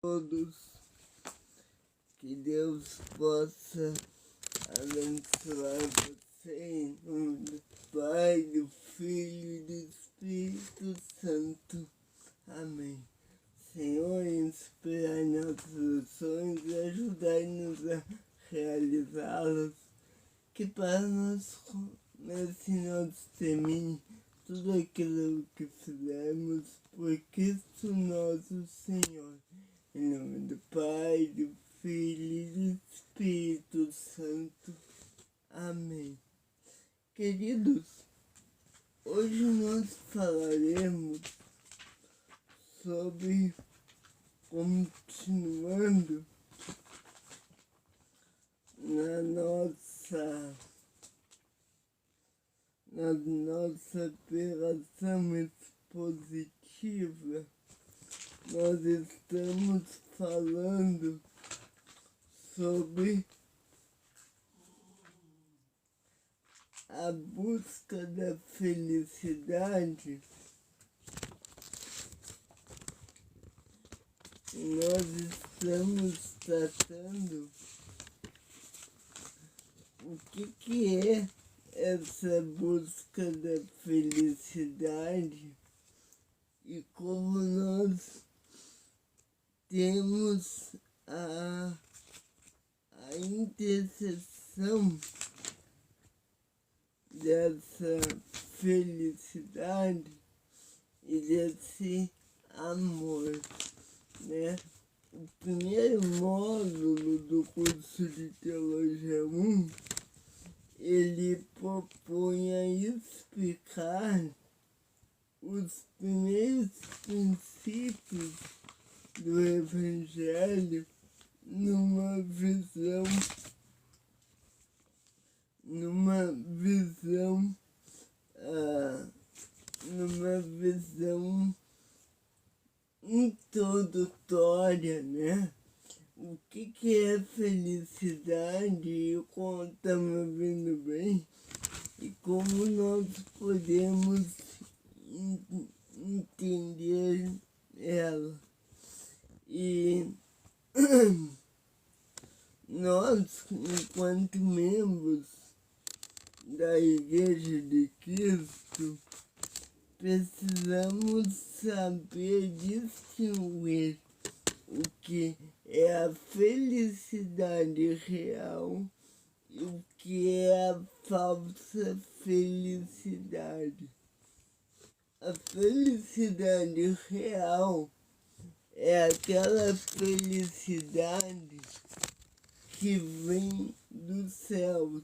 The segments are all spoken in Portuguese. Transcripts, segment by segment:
Todos, que Deus possa abençoar você em nome do Pai, do Filho e do Espírito Santo. Amém. Senhor, inspirai nossos sonhos e ajudai-nos a realizá-los. Que para nós, nesse nosso termine tudo aquilo que fizemos por Cristo nosso Senhor. Em nome do Pai, do Filho e do Espírito Santo. Amém. Queridos, hoje nós falaremos sobre, continuando na nossa operação expositiva. Nós estamos falando sobre a busca da felicidade. Nós estamos tratando o que é essa busca da felicidade e como nós temos a interseção dessa felicidade e desse amor, né? O primeiro módulo do curso de Teologia 1, ele propõe a explicar os primeiros princípios do Evangelho numa visão introdutória, né? O que é felicidade e como estamos vendo bem e como nós podemos entender ela. E nós, enquanto membros da Igreja de Cristo, precisamos saber distinguir o que é a felicidade real e o que é a falsa felicidade. A felicidade real é aquela felicidade que vem dos céus.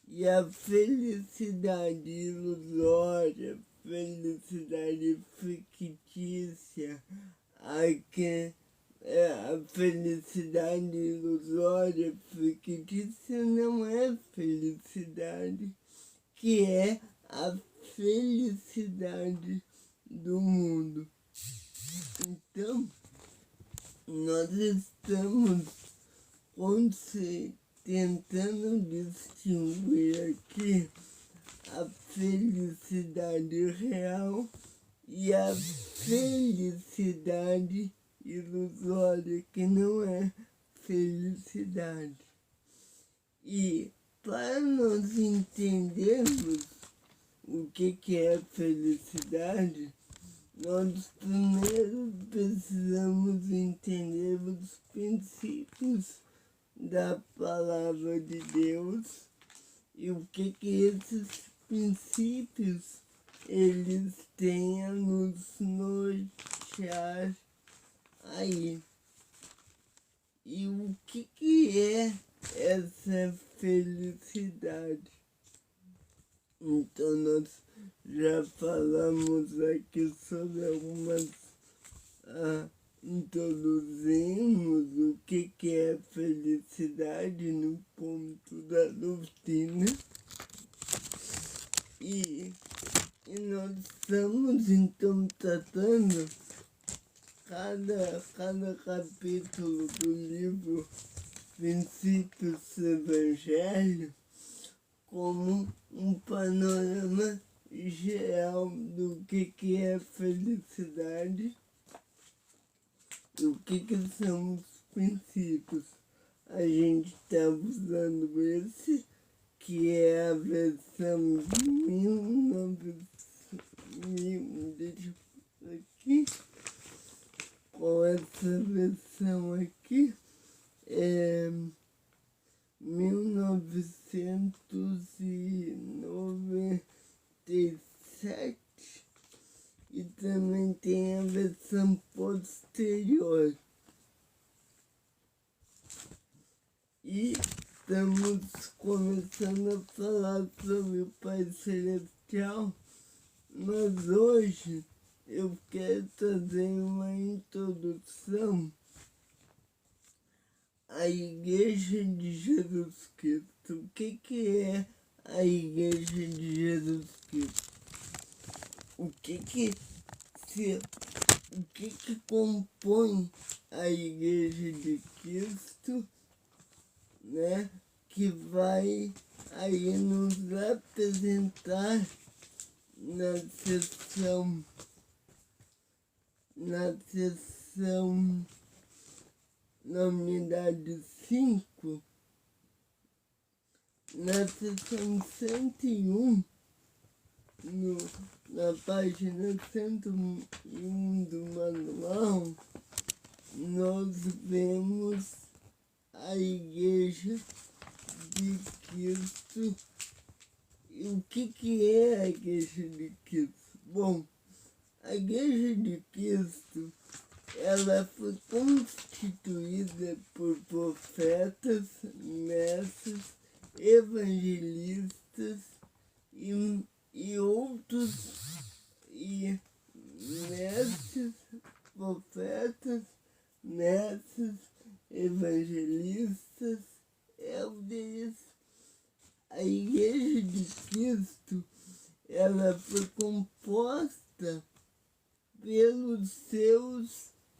E a felicidade ilusória, felicidade fictícia, a felicidade ilusória, fictícia não é felicidade, que é a felicidade do mundo. Então, nós estamos tentando distinguir aqui a felicidade real e a felicidade ilusória, que não é felicidade. E para nós entendermos o que é felicidade, nós primeiro precisamos entender os princípios da Palavra de Deus e o que esses princípios eles têm a nos nortear aí. E o que é essa felicidade? Então nós já falamos aqui sobre algumas, introduzimos o que é felicidade no ponto da doutrina e nós estamos então tratando cada capítulo do livro Princípios do Evangelho como um panorama geral do que é felicidade O que são os princípios? A gente está usando esse, que é a versão de 1900, deixa eu ver aqui, com essa versão aqui, é 1997, e também tem a versão posterior. E estamos começando a falar sobre o Pai Celestial, mas hoje eu quero trazer uma introdução à Igreja de Jesus Cristo. O que é a Igreja de Jesus Cristo? O que compõe a Igreja de Cristo, né? Que vai aí nos apresentar na sessão na unidade 5, na sessão 101, na página 101 do manual, nós vemos a Igreja de Cristo. E o que é a Igreja de Cristo? Bom, a Igreja de Cristo, ela foi constituída por profetas, mestres, evangelistas e outros, mestres, profetas, mestres, evangelistas, elders. A Igreja de Cristo, ela foi composta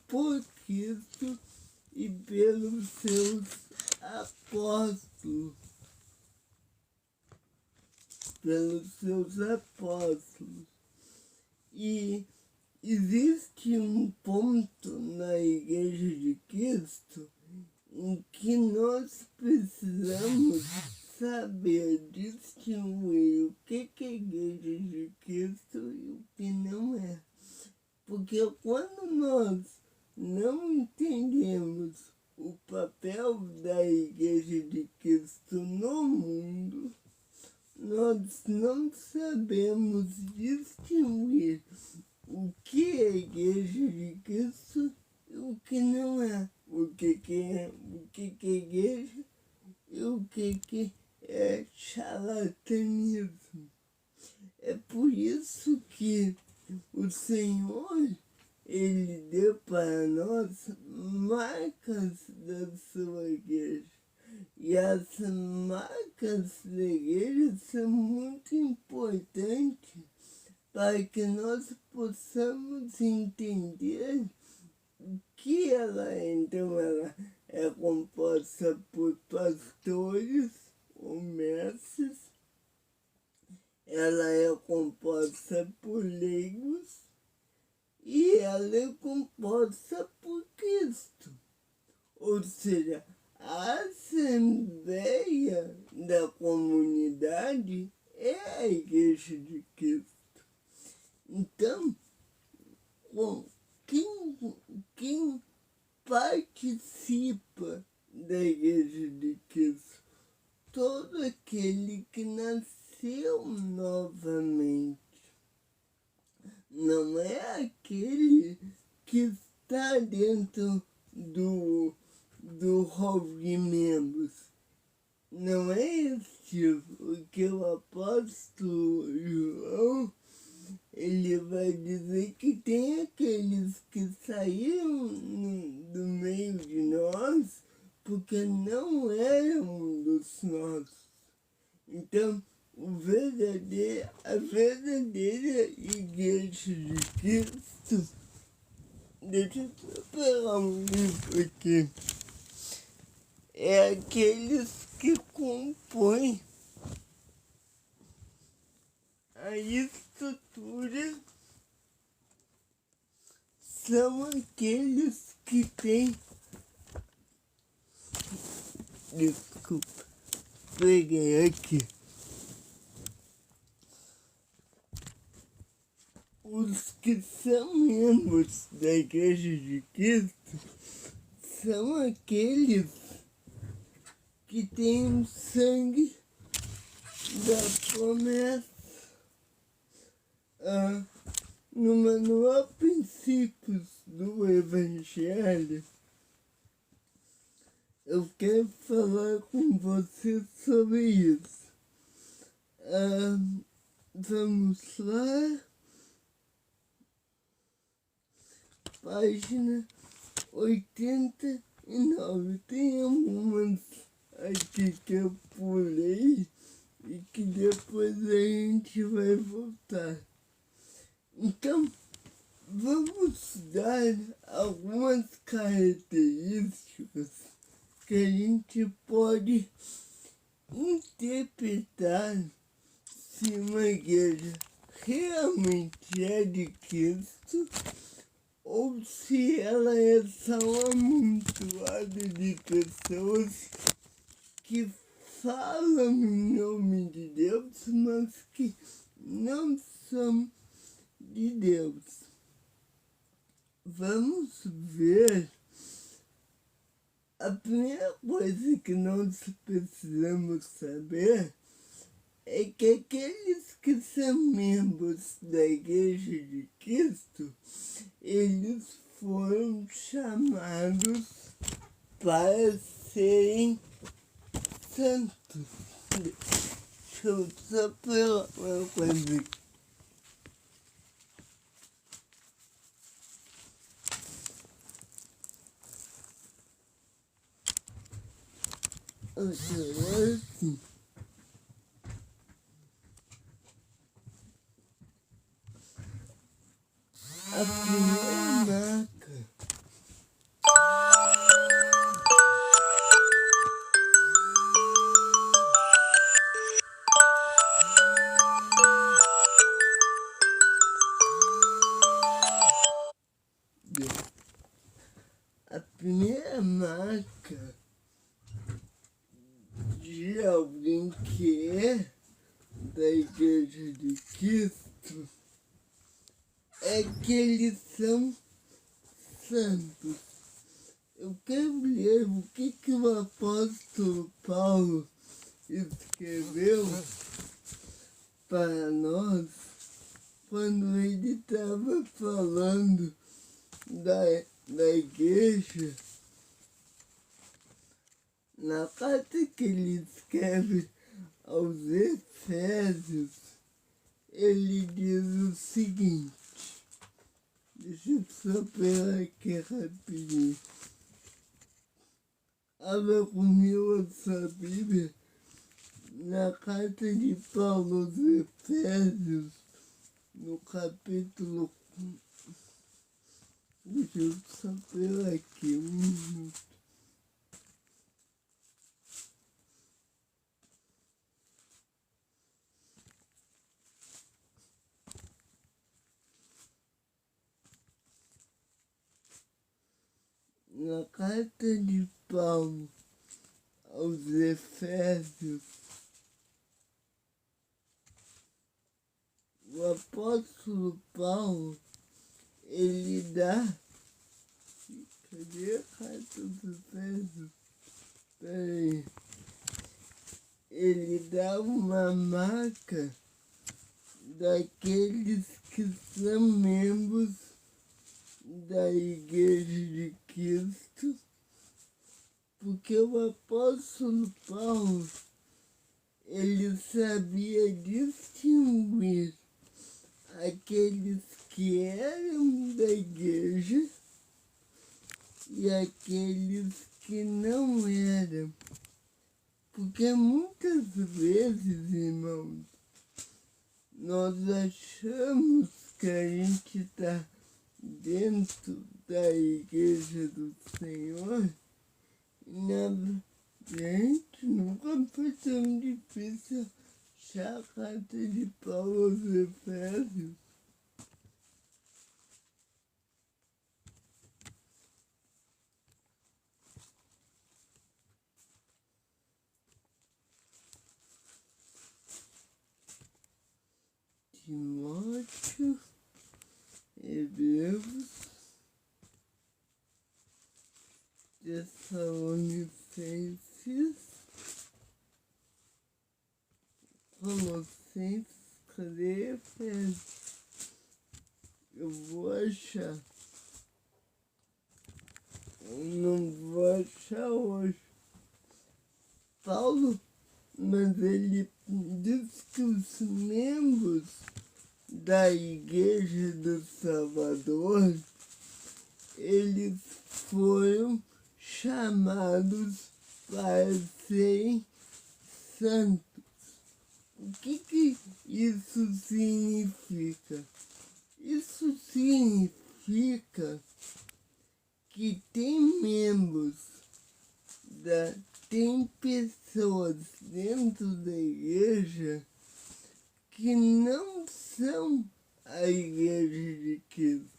por Cristo e pelos seus apóstolos. E existe um ponto na Igreja de Cristo em que nós precisamos saber distinguir o que é a Igreja de Cristo e o que não é. Porque quando nós não entendemos o papel da Igreja de Cristo no mundo, nós não sabemos distinguir o que é a Igreja de Cristo e o que não é. O que é igreja e o que é charlatanismo. É por isso que o Senhor, Ele deu para nós marcas da sua igreja. E as marcas da igreja são muito importantes para que nós possamos entender que ela é. Então, ela é composta por pastores ou mestres, ela é composta por leigos e ela é composta por Cristo. Ou seja, a assembleia da comunidade é a Igreja de Cristo. Então, quem participa da Igreja de Cristo? Todo aquele que nasceu novamente. Não é aquele que está dentro do hall de membros. Não é esse o que o apóstolo João, ele vai dizer que tem aqueles que saíram do meio de nós porque não eram dos nossos. Então, a verdadeira Igreja de Cristo, deixa eu pegar um livro aqui, é aqueles que compõem a estrutura são aqueles que têm. Desculpa, peguei aqui. Os que são membros da Igreja de Cristo são aqueles que têm o sangue da promessa. No manual Princípios do Evangelho, eu quero falar com você sobre isso. Vamos lá. Página 89. Tem algumas aqui que eu pulei e que depois a gente vai voltar. Então, vamos dar algumas características que a gente pode interpretar se uma igreja realmente é de Cristo ou se ela é só uma amontoada de pessoas que falam em nome de Deus, mas que não são de Deus. Vamos ver. A primeira coisa que nós precisamos saber é que aqueles que são membros da Igreja de Cristo, eles foram chamados para serem santos. Deixa eu só falar uma coisa aqui. Agora sim. A primeira marca de alguém que é da Igreja de Cristo é que eles são santos. Eu quero ler o que o apóstolo Paulo escreveu para nós quando ele estava falando da igreja. Na carta que ele escreve aos Efésios, ele diz o seguinte. Deixa eu só pegar aqui rapidinho. Abra comigo a sua Bíblia na carta de Paulo aos Efésios, no capítulo. Deixa eu só pegar aqui um minuto. Na carta de Paulo aos Efésios, o apóstolo Paulo, ele dá. Cadê a carta dos Efésios? Peraí. Ele dá uma marca daqueles que são membros da Igreja de Cristo, porque o apóstolo Paulo, ele sabia distinguir aqueles que eram da igreja e aqueles que não eram. Porque muitas vezes, irmãos, nós achamos que a gente está dentro da igreja do Senhor e na gente nunca foi tão difícil achar a carta de Paulo aos Efésios. Timóteo, Hebreus, Tessalonicenses, Colossenses, cadê Efésios? Eu vou achar. Eu não vou achar hoje. Paulo, mas ele diz que os membros da Igreja do Salvador, eles foram chamados para serem santos. O que isso significa? Isso significa que tem pessoas dentro da igreja que não são a Igreja de Cristo.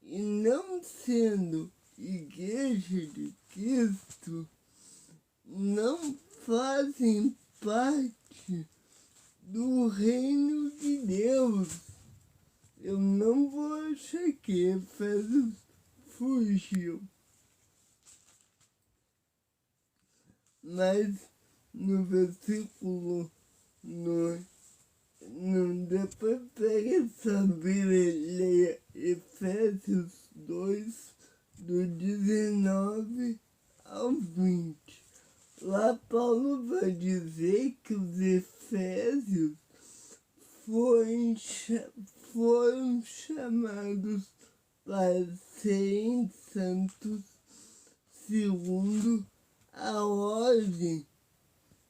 E não sendo Igreja de Cristo, não fazem parte do reino de Deus. Eu não vou achar que Efésios fugiu. Mas no versículo, depois pega essa Bíblia e leia Efésios 2, do 19 ao 20. Lá Paulo vai dizer que os efésios foram chamados para serem santos segundo a ordem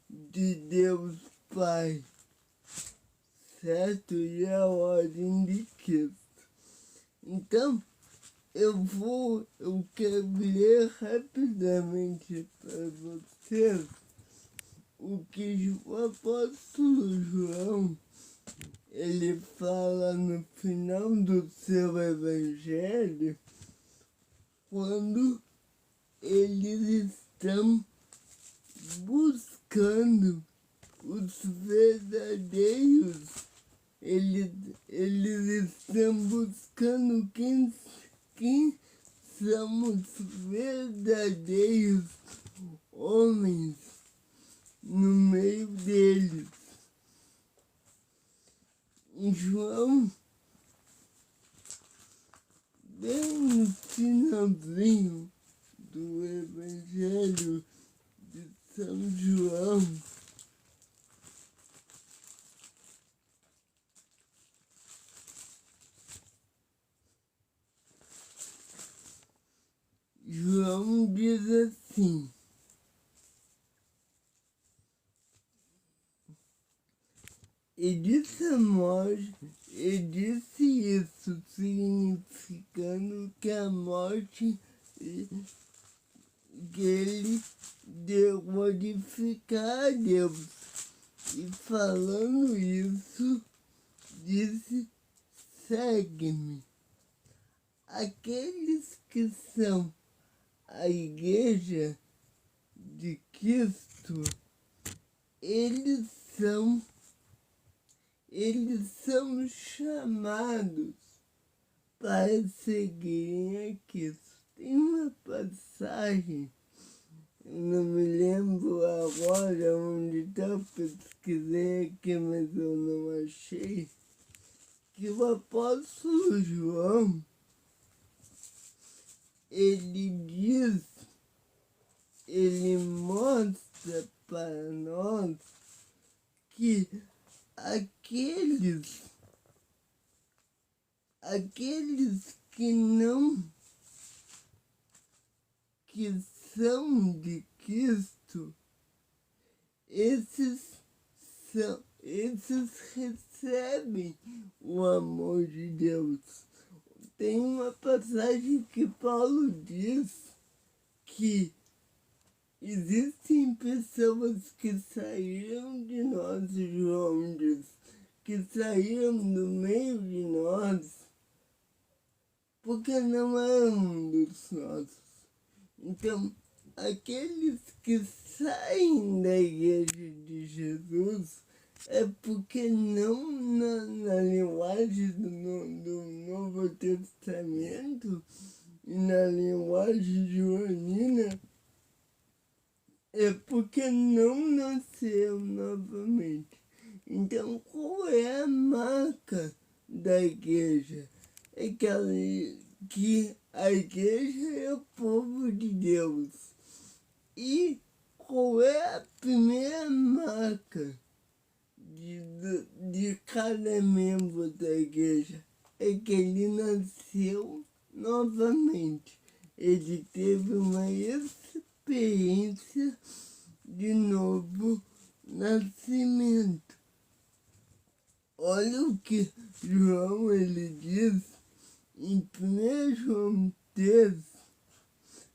de Deus Pai, certo? E a ordem de Cristo. Então, eu quero ler rapidamente para vocês o que o apóstolo João, ele fala no final do seu evangelho, quando eles estão buscando os verdadeiros, eles estão buscando quem são os verdadeiros homens no meio deles. João, bem no finalzinho do Evangelho de São João, João diz assim: e disse isso, significando que a morte que ele deu glorificar a Deus. E falando isso, disse: segue-me. Aqueles que são a Igreja de Cristo, eles são chamados para seguirem a Cristo. Tem uma passagem, eu não me lembro agora onde está, pesquisei aqui, mas eu não achei, que o apóstolo João, ele mostra para nós que aqueles que são de Cristo, esses recebem o amor de Deus. Tem uma passagem que Paulo diz que existem pessoas que saíram de nós, João diz, que saíram do meio de nós porque não eram dos nossos. Então, aqueles que saem da Igreja de Jesus, é porque não na linguagem do Novo Testamento e na linguagem joanina, é porque não nasceu novamente. Então, qual é a marca da igreja? É que a igreja é o povo de Deus. E qual é a primeira marca de cada membro da igreja? É que ele nasceu novamente. Ele teve uma experiência de novo nascimento. Olha o que João ele diz em 1 João 3,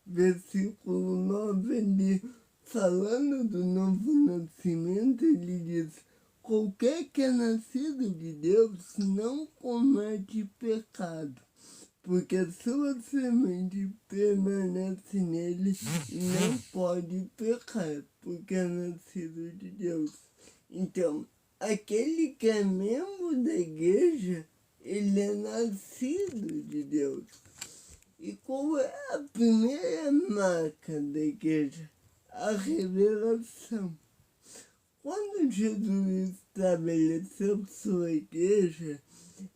versículo 9, ele, falando do novo nascimento, ele diz: qualquer que é nascido de Deus não comete pecado, porque a sua semente permanece nele e não pode pecar, porque é nascido de Deus. Então, aquele que é membro da igreja, ele é nascido de Deus. E qual é a primeira marca da igreja? A revelação. Quando Jesus estabeleceu sua igreja,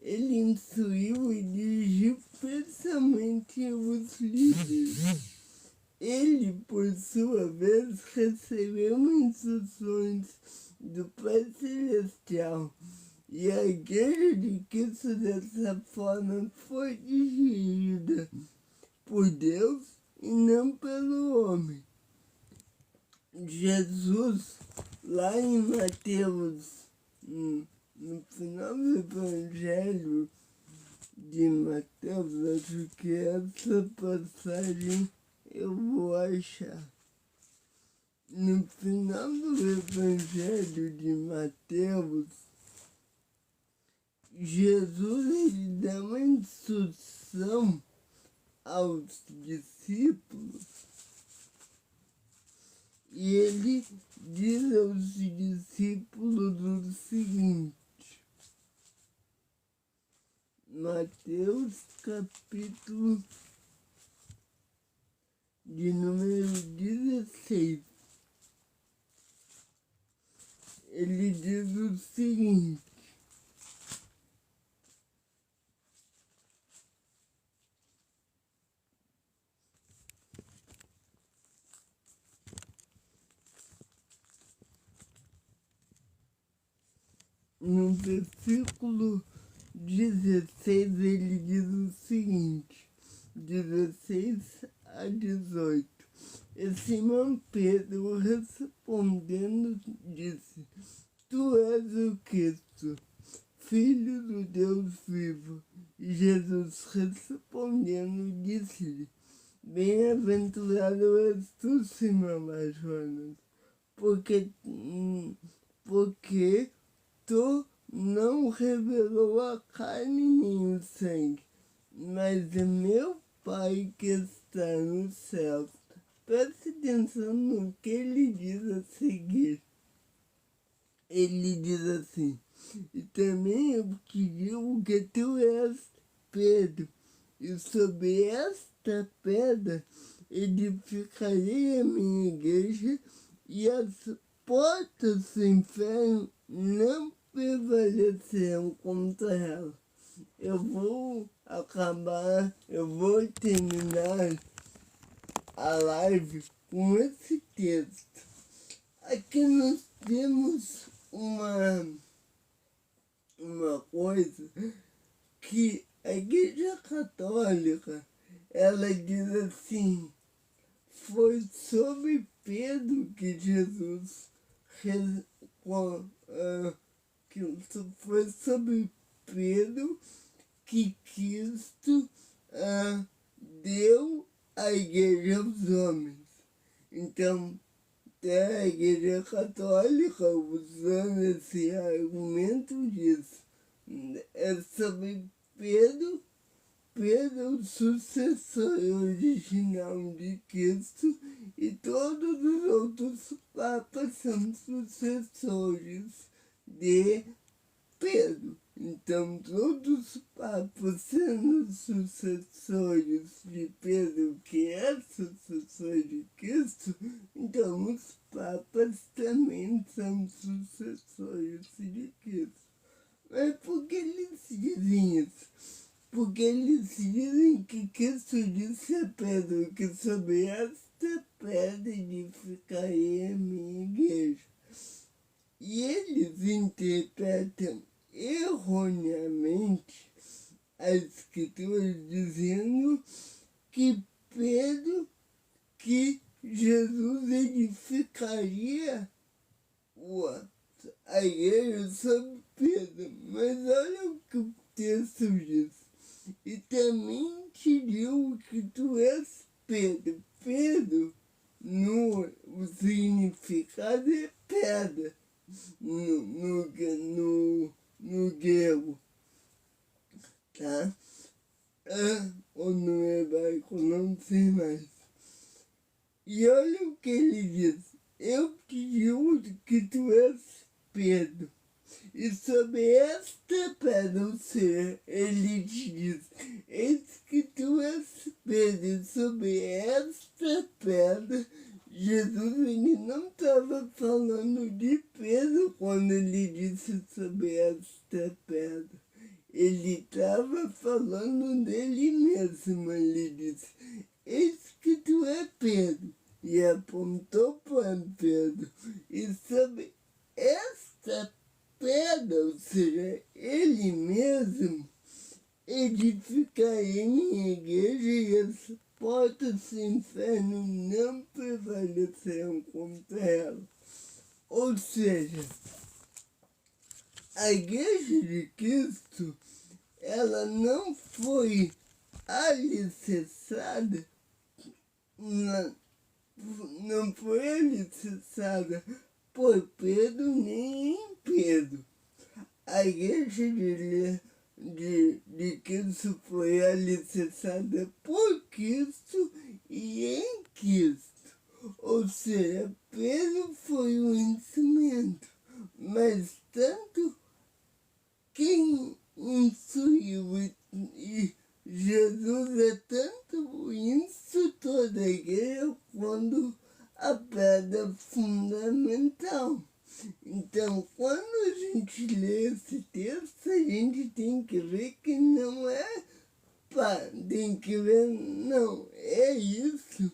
ele instruiu e dirigiu especialmente os líderes. Ele, por sua vez, recebeu instruções do Pai Celestial. E a igreja de Cristo dessa forma foi dirigida por Deus e não pelo homem. Jesus, lá em Mateus, no final do Evangelho de Mateus, acho que essa passagem eu vou achar. No final do Evangelho de Mateus, Jesus ele dá uma instrução aos discípulos e ele diz aos discípulos o seguinte: Mateus capítulo de número 16, ele diz o seguinte: no versículo 16 ele diz o seguinte, 16 a 18. E Simão Pedro respondendo disse: Tu és o Cristo, Filho do Deus vivo. E Jesus respondendo disse-lhe: Bem-aventurado és tu, Simão Jonas, porque tu não revelou a carne nem o sangue, mas é meu Pai que está no céu. Preste atenção no que ele diz a seguir. Ele diz assim: e também eu te digo que tu és Pedro, e sobre esta pedra edificarei a minha igreja, e as portas do inferno não prevalecerão contra ela. Eu vou terminar a live com esse texto. Aqui nós temos uma coisa que a Igreja Católica, ela diz assim: foi sobre Pedro que Jesus foi sobre Pedro que Cristo deu a igreja aos homens. Então, a Igreja Católica, usando esse argumento, diz: é sobre Pedro, o sucessor original de Cristo, e todos os outros papas são sucessores de Pedro. Então, todos os papas sendo sucessores de Pedro, que é sucessor de Cristo, então os papas também são sucessores de Cristo. Mas por que eles dizem isso? Porque eles dizem que Cristo disse a Pedro que sobre esta pedra edificarei a minha igreja. E eles interpretam erroneamente a escritura dizendo que Jesus edificaria a igreja sobre Pedro. Mas olha o que o texto diz. E também te digo que tu és Pedro. Pedro, o significado é pedra no grego, tá? Ou no hebraico, não sei mais. E olha o que ele diz. Eu te digo que tu és Pedro. E sobre esta pedra, ou seja, ele te diz, eis que tu és Pedro, e sobre esta pedra, Jesus ele não estava falando de Pedro quando ele disse sobre esta pedra. Ele estava falando dele mesmo, ele disse, eis que tu és Pedro, e apontou para Pedro, e sobre esta pedra, ou seja, ele mesmo, edificarei minha igreja e as portas do inferno não prevalecerão contra ela. Ou seja, a igreja de Cristo, ela não foi alicerçada, não foi alicerçada por Pedro nem em Pedro. A igreja de Cristo foi alicerçada por Cristo e em Cristo. Ou seja, Pedro foi o instrumento, mas tanto quem instruiu e Jesus é tanto o instrutor da igreja quanto a pedra fundamental. Então, quando a gente lê esse texto, a gente tem que ver que não é tem que ver, não, é isso.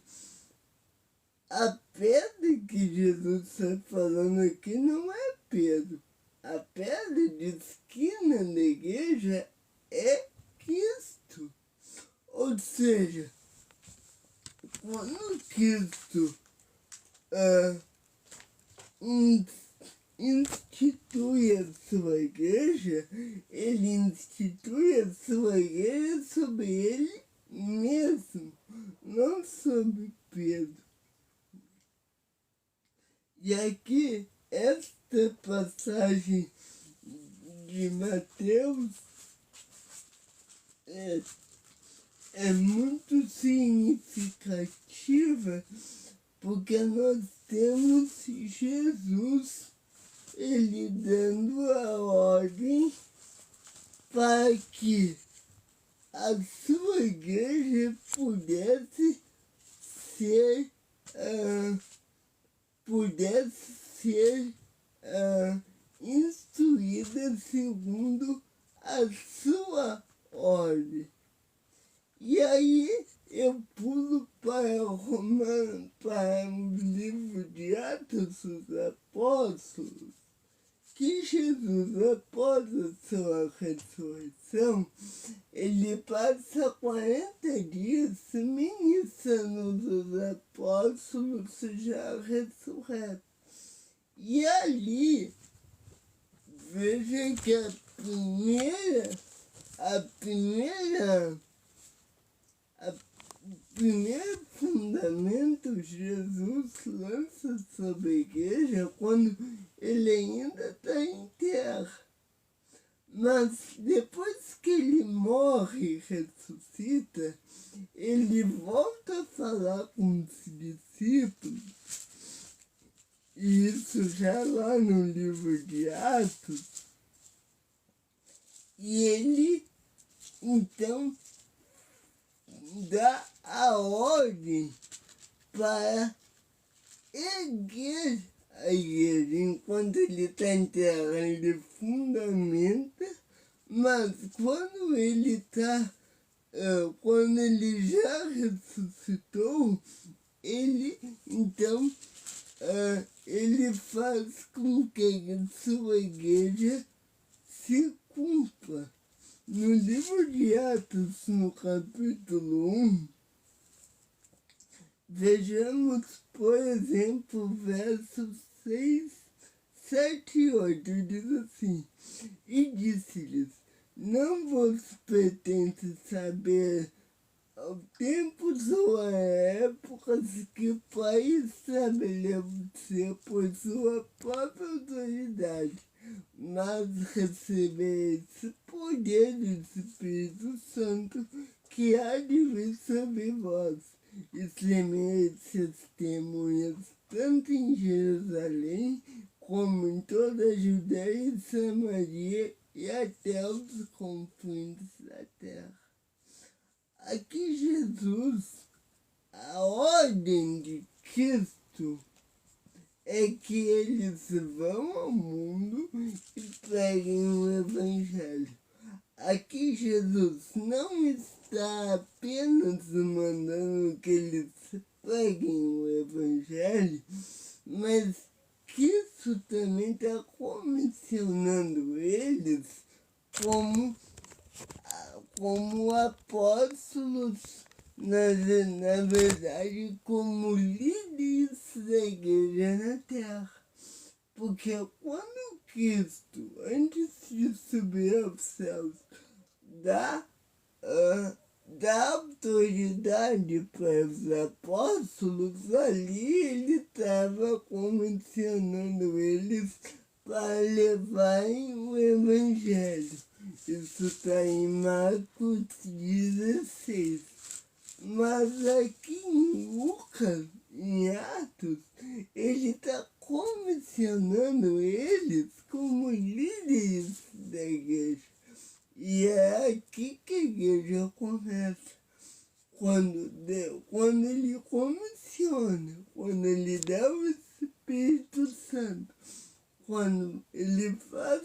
A pedra que Jesus está falando aqui não é Pedro. A pedra de esquina da igreja é Cristo. Ou seja, quando Cristo institui a sua igreja, ele institui a sua igreja sobre ele mesmo, não sobre Pedro. E aqui, esta passagem de Mateus é muito significativa, porque nós temos Jesus, ele dando a ordem para que a sua igreja pudesse ser instruída segundo a sua ordem. E aí eu pulo para o livro de Atos dos Apóstolos, que Jesus, após a sua ressurreição, ele passa 40 dias ministrando os apóstolos já ressurretos. E ali, veja que a primeiro fundamento Jesus lança sobre a igreja quando ele ainda está em terra. Mas depois que ele morre e ressuscita, ele volta a falar com os discípulos isso já lá no livro de Atos, e ele então dá a ordem para erguer a igreja. Enquanto ele está em terra, ele fundamenta, mas quando ele já ressuscitou, ele então ele faz com que sua igreja se cumpra. No livro de Atos, no capítulo 1, vejamos, por exemplo, versos 6, 7 e 8, diz assim: E disse-lhes: Não vos pertence saber ao tempos ou a épocas que o Pai estabeleceu por sua própria autoridade, mas recebereis poder do Espírito Santo que há de vir sobre vós, e semeis testemunhas tanto em Jerusalém como em toda a Judéia e Samaria e até os confins da terra. Aqui Jesus, a ordem de Cristo é que eles vão ao mundo e preguem o Evangelho. Aqui Jesus não está apenas mandando que eles preguem o Evangelho, mas Cristo também está comissionando eles como apóstolos, na verdade, como líderes da igreja na terra. Porque quando Cristo, antes de subir aos céus, dá autoridade para os apóstolos, ali ele estava comissionando eles para levarem o Evangelho. Isso está em Marcos 16. Mas aqui em Lucas, em Atos, ele está comissionando eles como líderes da igreja. E é aqui que a igreja começa. Quando ele comissiona, quando ele dá o Espírito Santo, quando ele faz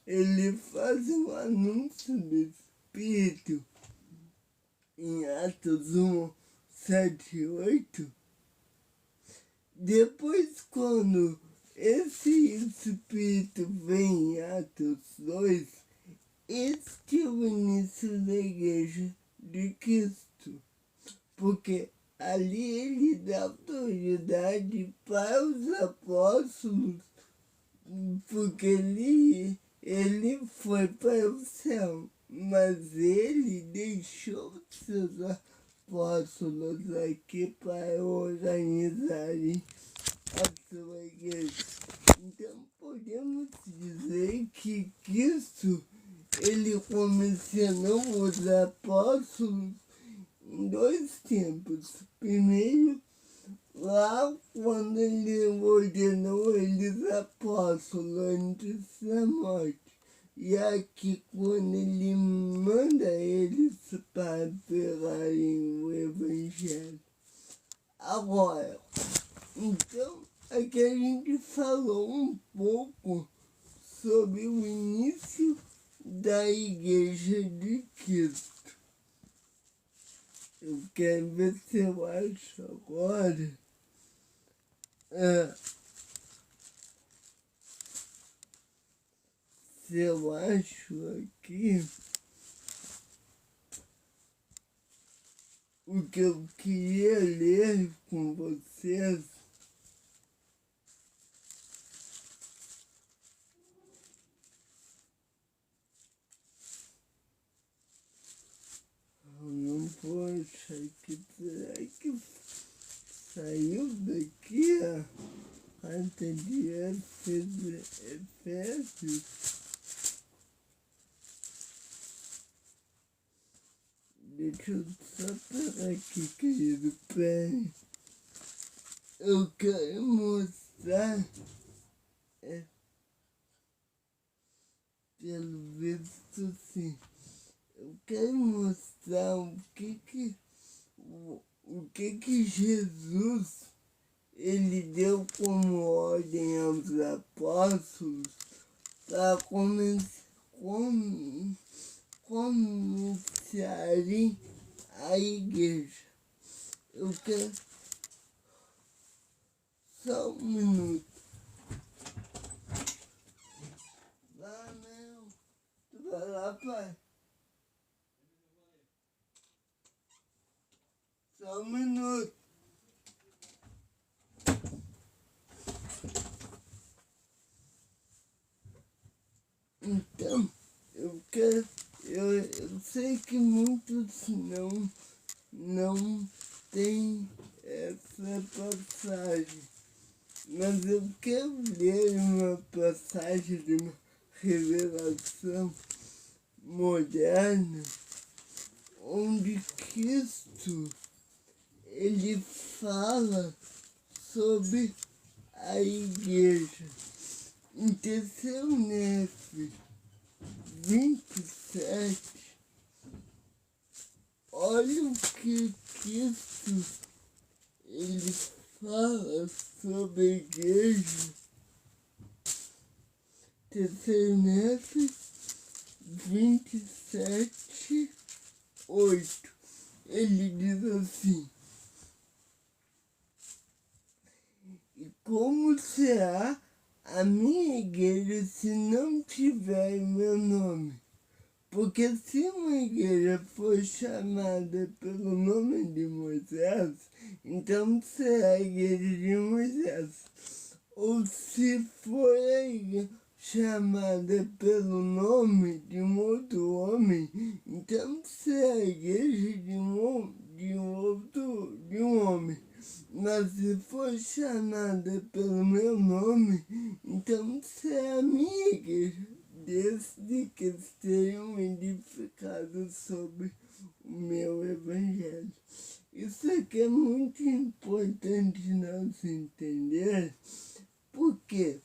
ele faz o anúncio do Espírito em Atos 1, 7 e 8, depois quando esse Espírito vem em Atos 2, este é o início da igreja de Cristo, porque ali ele dá autoridade para os apóstolos, porque ele foi para o céu, mas ele deixou seus apóstolos aqui para organizarem a sua igreja. Então podemos dizer que Cristo, ele comissionou os apóstolos em 2 tempos. Primeiro, lá quando ele ordenou eles apóstolos antes da morte. E aqui quando ele manda eles para pregarem o Evangelho. Agora, então, aqui a gente falou um pouco sobre o início da Igreja de Cristo. Eu quero ver se eu acho agora. Se eu acho aqui o que eu queria ler com vocês. Eu não posso aqui, será que saiu daqui a carta de Efésios? Deixa eu só pegar aqui, querido, peraí. Eu quero mostrar mostrar, pelo visto sim, eu quero mostrar o que Jesus ele deu como ordem aos apóstolos para começarem a igreja. Eu quero só um minuto. Vai, meu. Tu vai lá, pai? Só um minuto. Então, eu sei que muitos não tem essa passagem, mas eu quero ler uma passagem de uma revelação moderna, onde Cristo ele fala sobre a igreja. Em Tessalonicenses 27, olha o que Cristo ele fala sobre a igreja. Tessalonicenses 27, 8. Ele diz assim: e como será a minha igreja se não tiver meu nome? Porque se uma igreja for chamada pelo nome de Moisés, então será a igreja de Moisés. Ou se for a igreja chamada pelo nome de um outro homem, então será a igreja de um homem. Mas se for chamada pelo meu nome, então será a minha igreja, desde que estejam edificados sobre o meu evangelho. Isso aqui é muito importante nós entender, porque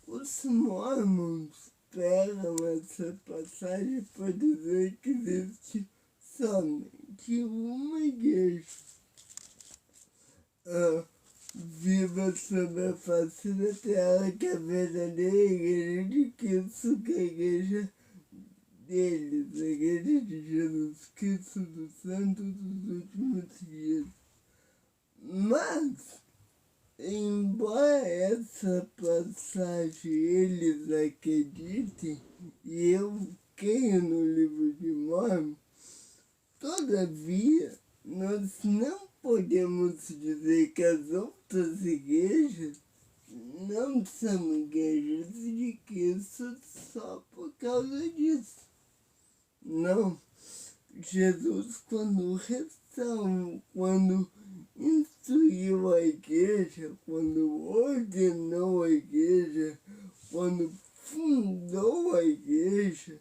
os mormons pegam essa passagem para dizer que existe somente uma igreja viva sobre a face da terra, que é a verdadeira igreja de Cristo, que é a igreja deles, a igreja de Jesus Cristo, do Santo dos últimos dias. Mas, embora essa passagem eles acreditem, e eu creio no livro de Mormon, todavia, nós não podemos dizer que as outras igrejas não são igrejas de Cristo só por causa disso. Não. Jesus, quando instruiu a igreja, quando ordenou a igreja, quando fundou a igreja,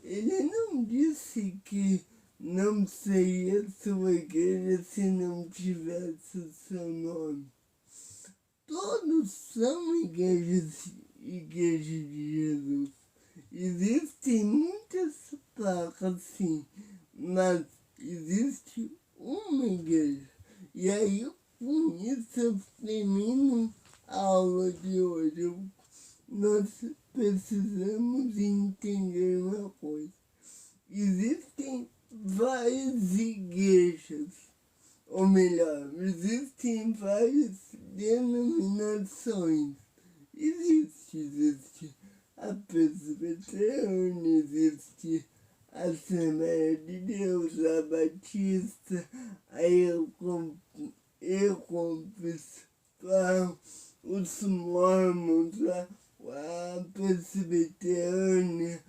ele não disse que não seria sua igreja se não tivesse o seu nome. Todos são igrejas de Jesus. Existem muitas placas, sim, mas existe uma igreja. E aí, com isso, eu termino a aula de hoje. Nós precisamos entender uma coisa. Existem várias igrejas, ou melhor, existem várias denominações. Existe a Presbiteriana, existe a Assembleia de Deus, a Batista, a Ecopiscopal, os Mormons, a Presbiteriana,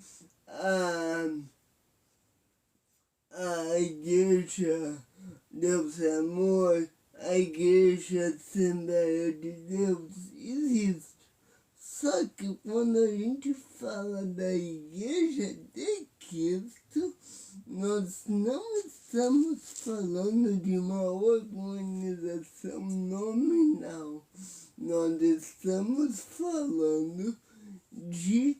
a Igreja Deus é Amor, a Igreja Assembleia de Deus, existe. Só que quando a gente fala da Igreja de Cristo, nós não estamos falando de uma organização nominal. nós estamos falando de,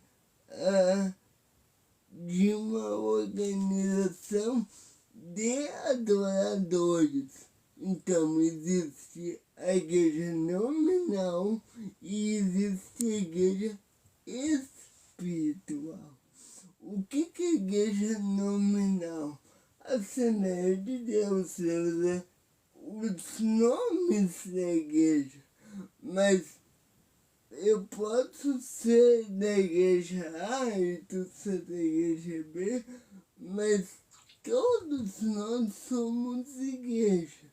de uma organização de adoradores. Então, existe a igreja nominal e existe a igreja espiritual. O que é a igreja nominal? A Assembleia de Deus usa os nomes da igreja, mas eu posso ser da igreja A e tu ser da igreja B, mas todos nós somos igreja.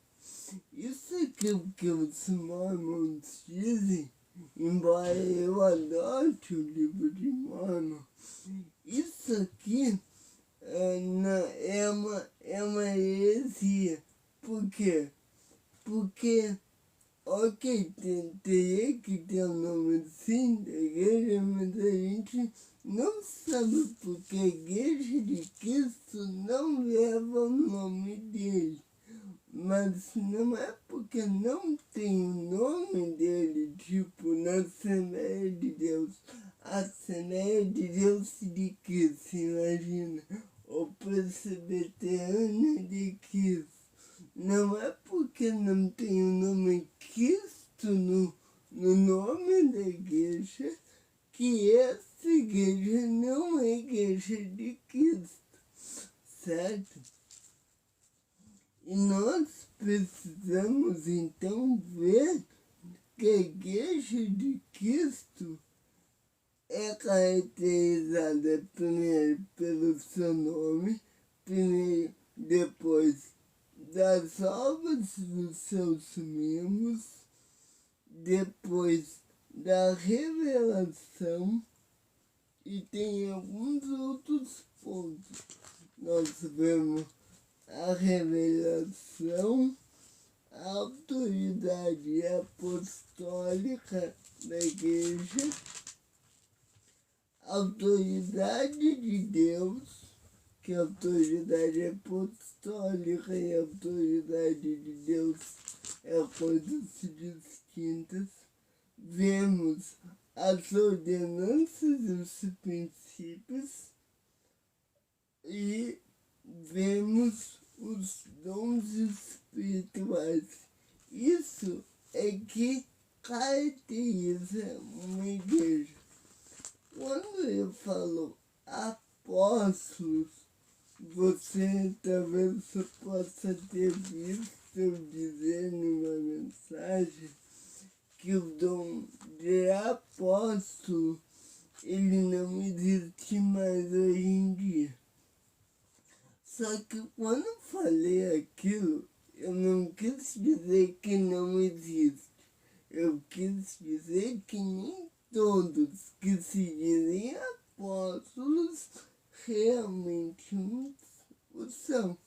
Isso é o que os mormons dizem, embora eu adote o livro de Mormon. Isso aqui é uma heresia. Por quê? Porque, ok, teria que ter o nome sim da igreja, mas a gente não sabe porque a igreja de Cristo não leva o nome dele. Mas não é porque não tem o nome dele, tipo na Assembleia de Deus. A Assembleia de Deus de Cristo, imagina, o presbiteriano de Cristo. Não é porque não tem o nome Cristo no nome da igreja que essa igreja não é igreja de Cristo, certo? E nós precisamos então ver que a igreja de Cristo é caracterizada primeiro pelo seu nome, primeiro, depois das obras dos seus membros, depois da revelação e tem alguns outros pontos. Nós vemos a revelação, a autoridade apostólica da igreja, a autoridade de Deus, que a autoridade apostólica e a autoridade de Deus é coisas distintas. Vemos as ordenanças e os princípios e vemos os dons espirituais. Isso é que caracteriza uma igreja. Quando eu falo apóstolos, você talvez possa ter visto eu dizer numa mensagem que o dom de apóstolo ele não existe mais hoje em dia. Só que quando eu falei aquilo, eu não quis dizer que não existe. Eu quis dizer que nem todos que se dizem apóstolos realmente o são.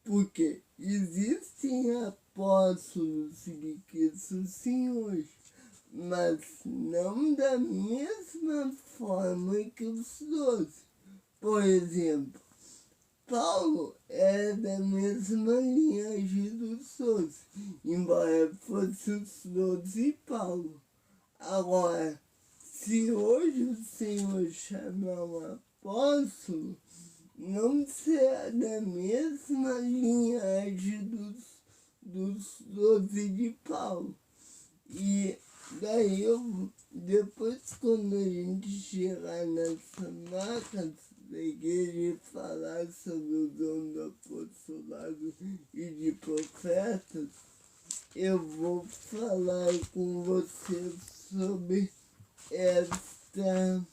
Porque existem apóstolos de Cristo sim hoje, mas não da mesma forma que os 12. Por exemplo, Paulo era da mesma linhagem dos 12, embora fosse os 12 e Paulo. Agora, se hoje o Senhor chamar um apóstolo, não será da mesma linhagem dos 12 de Paulo. E daí depois quando a gente chegar nessa marca da igreja e falar sobre o dom do apostolado e de profetas, eu vou falar com você sobre essa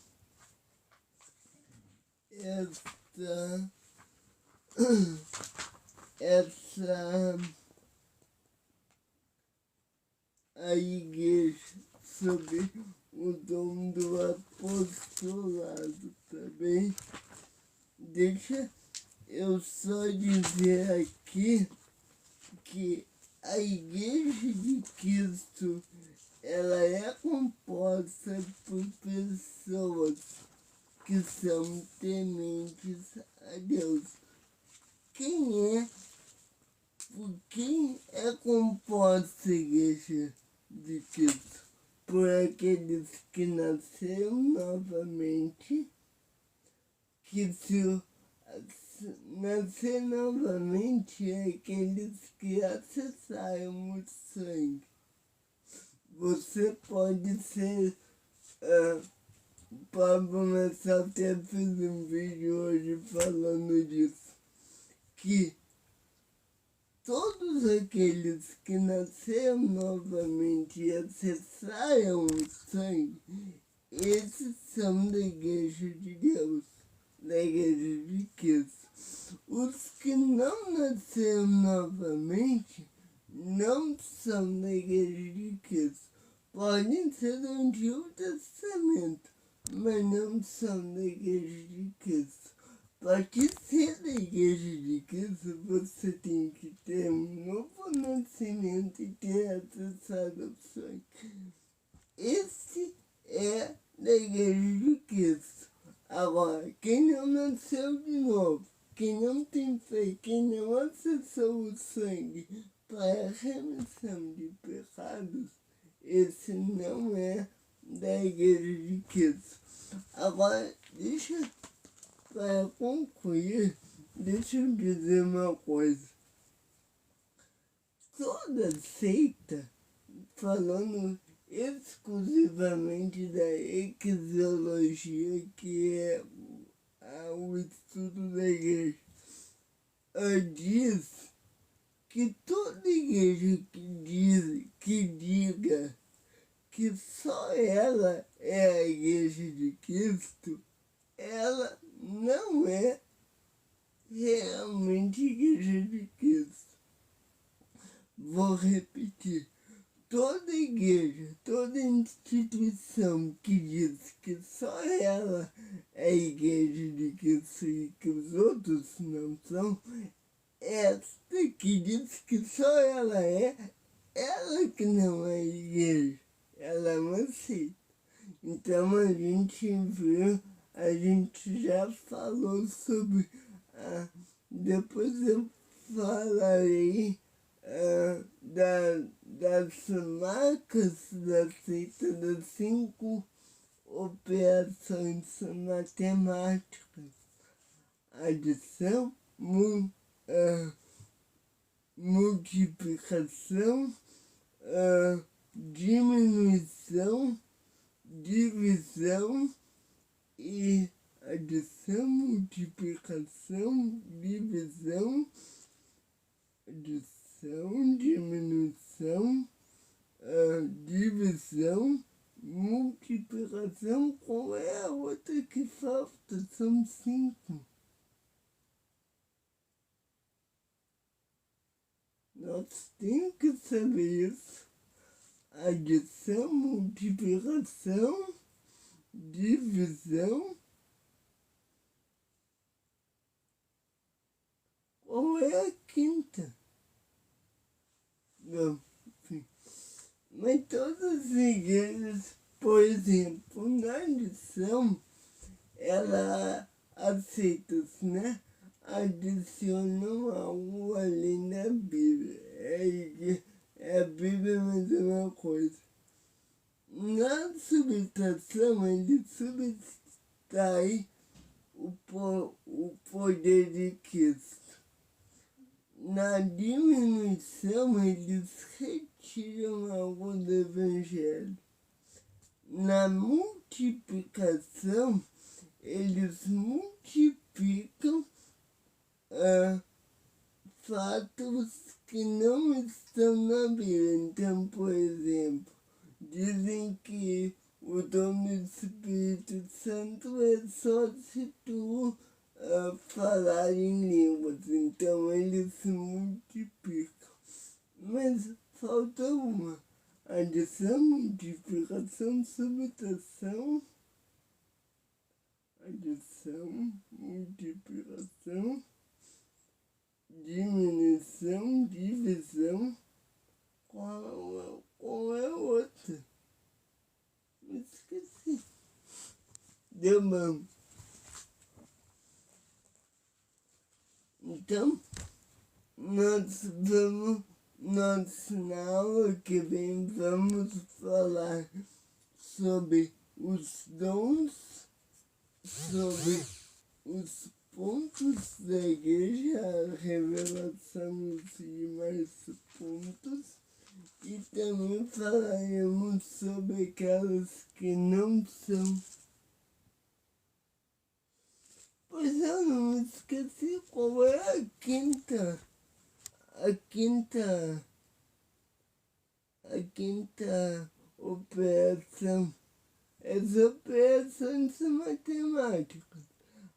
a igreja, sobre o dom do apostolado também. Deixa eu só dizer aqui que a igreja de Cristo ela é composta por pessoas que são tementes a Deus. Por quem é composta a igreja de Cristo? por aqueles que nasceram novamente, que se nascer novamente é aqueles que acessaram o sangue. Você pode ser, o Pablo Marçal até fez um vídeo hoje falando disso, que todos aqueles que nasceram novamente e acessaram o sangue, esses são da Igreja de Deus, da Igreja de Cristo. Os que não nasceram novamente não são da Igreja de Cristo. Podem ser do Antigo Testamento, mas não são da Igreja de Cristo. Para que ser da Igreja de Cristo, você tem que ter um novo nascimento e ter acessado ao sangue. Esse é da Igreja de Cristo. Agora, quem não nasceu de novo, quem não tem fé, quem não acessou o sangue para a remissão de pecados, esse não é da Igreja de Cristo. Agora, para concluir, deixa eu dizer uma coisa. Toda seita, falando exclusivamente da eclesiologia, que é o estudo da igreja, diz que toda igreja que diga que só ela é a Igreja de Cristo, ela não é realmente Igreja de Cristo. Vou repetir. Toda igreja, toda instituição que diz que só ela é a Igreja de Cristo e que os outros não são, esta que diz que só ela que não é igreja, ela é uma seita. Então a gente já falou sobre, depois eu falarei das marcas da seita, das 5 operações matemáticas: adição, multiplicação, diminuição, divisão e adição, multiplicação, divisão, diminuição, divisão, multiplicação. Qual é a outra que falta? São 5. Nós temos que saber isso. Adição, multiplicação, divisão. Qual é a quinta? Não, enfim. Mas todas as igrejas, por exemplo, na adição, ela aceita, né? Adicionam algo além da Bíblia. É a Bíblia, mas é uma coisa. Na subtração, ele subtrai o poder de Cristo. Na diminuição, eles retiram algo do Evangelho. Na multiplicação, eles multiplicam fatos que não estão na Bíblia. Então, por exemplo, dizem que o dom do Espírito Santo é só se tu falar em línguas. Então, eles se multiplicam. Mas falta uma: adição, multiplicação, subtração. Adição, multiplicação, diminuição, divisão. Qual é a outra? Me esqueci. Deu bom. Então, na aula que vem, vamos falar sobre os dons, sobre os pontos da igreja, a revelação dos demais pontos, e também falaremos sobre aquelas que não são. Pois eu não me esqueci qual é a quinta operação. As operações matemáticas: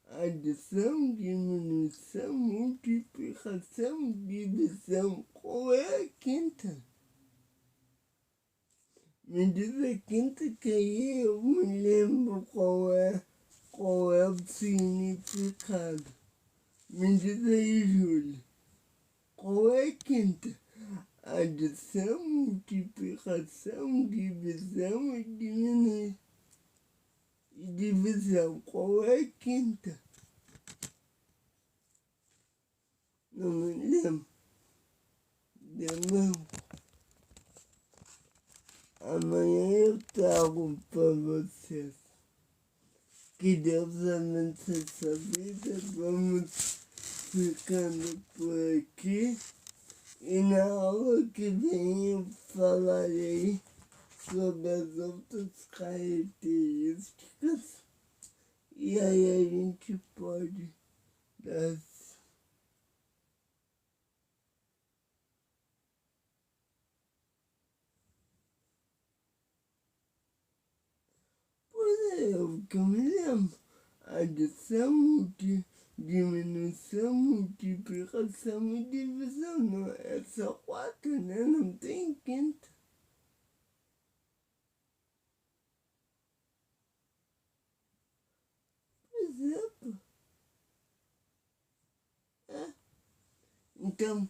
adição, diminuição, multiplicação, divisão. Qual é a quinta? Me diz a quinta que aí eu me lembro qual é o significado. Me diz aí, Júlia, qual é a quinta? Adição, multiplicação, divisão e diminuição. Divisão. Qual é a quinta? Não me lembro. Demão. Amanhã eu trago para vocês. Que Deus abençoe sua vida. Vamos ficando por aqui. E na aula que vem eu falarei sobre as outras características. E aí a gente pode dar. Pois é, o que eu me lembro. Adição, diminuição, multiplicação e divisão. Não, é só 4, né? Não tem quinta. Pois é, pô. É. Então,